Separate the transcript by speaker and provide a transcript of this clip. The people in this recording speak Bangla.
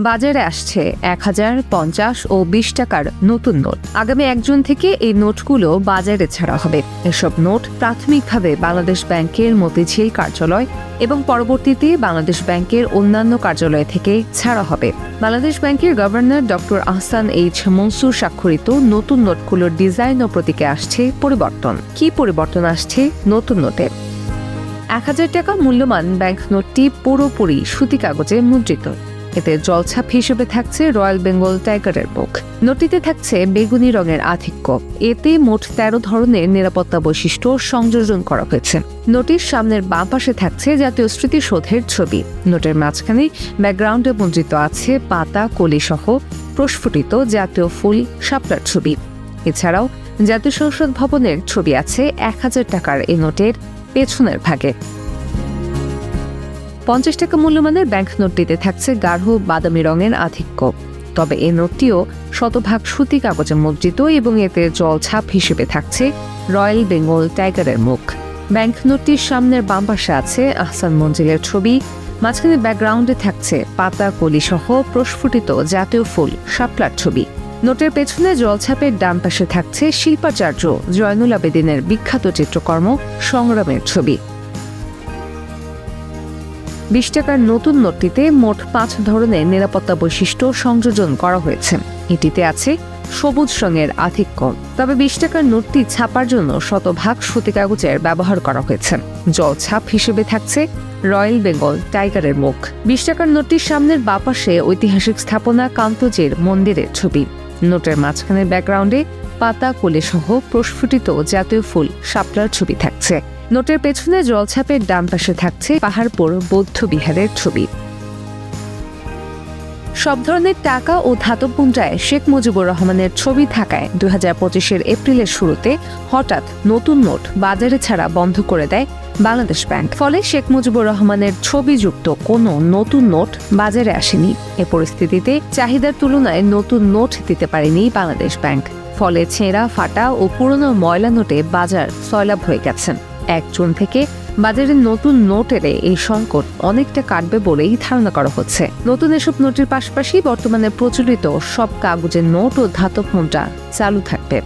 Speaker 1: বাজারে আসছে ১,০০০, ৫০ ও ২০ টাকার নতুন নোট। আগামী ১ জুন থেকে এই নোটগুলো বাজারে ছাড়া হবে। এসব নোট প্রাথমিকভাবে বাংলাদেশ ব্যাংকের মতিঝিল কার্যালয় এবং পরবর্তীতে বাংলাদেশ ব্যাংকের অন্যান্য কার্যালয় থেকে ছাড়া হবে। বাংলাদেশ ব্যাংকের governor doctor Ahsan H Mansur স্বাক্ষরিত নতুন নোটগুলোর ডিজাইন ও প্রতীকে আসছে পরিবর্তন। কি পরিবর্তন আসছে নতুন নোটে? ১,০০০ টাকা মূল্যমান ব্যাংক নোটটি পুরোপুরি সুতি কাগজে মুদ্রিত। এতে জলছাপ হিসেবে থাকছে রয়্যাল বেঙ্গল টাইগারের মুখ। নোটটিতে থাকছে বেগুনি রঙের আধিক্য। এতে মোট ১৩ ধরনের নিরাপত্তা বৈশিষ্ট্য সংযোজন করা হয়েছে। নোটির সামনের বাম পাশে থাকছে জাতীয় স্মৃতিসৌধের ছবি। নোটের মাঝখানে ব্যাকগ্রাউন্ডে মুদ্রিত আছে পাতা, কলি সহ প্রস্ফুটিত জাতীয় ফুল, শাপলার ছবি। এছাড়াও জাতীয় সংসদ ভবনের ছবি আছে ১,০০০ টাকার এই নোটের পেছনের ভাগে। ৫০ টাকা মূল্যমানের ব্যাংক নোটটিতে থাকছে গাঢ় বাদামি রঙের আধিক্য। তবে এই নোটটিও শতভাগ সুতি কাগজে মুদ্রিত এবং এতে জলছাপ হিসেবে থাকছে রয়্যাল বেঙ্গল টাইগারের মুখ। ব্যাংক নোটটির সামনের বাম পাশে আছে আহসান মঞ্জিলের ছবি। মাঝখানে ব্যাকগ্রাউন্ডে থাকছে পাতা, কলি সহ প্রস্ফুটিত জাতীয় ফুল, শাপলার ছবি। নোটের পেছনে জলছাপের ডান পাশে থাকছে শিল্পাচার্য জয়নুল আবেদিনের বিখ্যাত চিত্রকর্ম সংগ্রামের ছবি। ২০ টাকার নতুন নোটটিতে মোট ৫ ধরনের নিরাপত্তা বৈশিষ্ট্য সংযোজন করা হয়েছে। এটিতে আছে সবুজ রঙের আধিক্য। তবে ২০ টাকার নোটটি ছাপার জন্য শতভাগ সুতি কাগজের ব্যবহার করা হয়েছে। জলছাপ হিসেবে থাকছে রয়্যাল বেঙ্গল টাইগারের মুখ। ২০ টাকার নোটটির সামনের বাঁ পাশে ঐতিহাসিক স্থাপনা কান্তজির মন্দিরের ছবি। নোটের মাঝখানের ব্যাকগ্রাউন্ডে পাতা, কলি সহ প্রস্ফুটিত জাতীয় ফুল, শাপলার ছবি থাকছে। নোটের পেছনে জলছাপের ডান পাশে থাকছে পাহাড়পুর বৌদ্ধ বিহারের ছবি। সব ধরনের টাকা ও ধাতব মুদ্রায় শেখ মুজিবুর রহমানের ছবি থাকায় ২০২৫-এর এপ্রিলের শুরুতে হঠাৎ নতুন নোট বাজারে ছাড়া বন্ধ করে দেয় বাংলাদেশ ব্যাংক। ফলে শেখ মুজিবুর রহমানের ছবিযুক্ত কোনো নতুন নোট বাজারে আসেনি। এ পরিস্থিতিতে চাহিদার তুলনায় নতুন নোট দিতে পারেনি বাংলাদেশ ব্যাংক। ফলে ছেঁড়া, ফাটা ও পুরনো ময়লা নোটে বাজার সয়লাব হয়ে গেছেন। ১ জুন থেকে বাজারে নতুন নোট এলে এই সংকট অনেকটা কাটবে বলেই ধারণা করা হচ্ছে। নতুন এসব নোটের পাশাপাশি বর্তমানে প্রচলিত সব কাগজের নোট ও ধাতব মুদ্রা চালু থাকবে।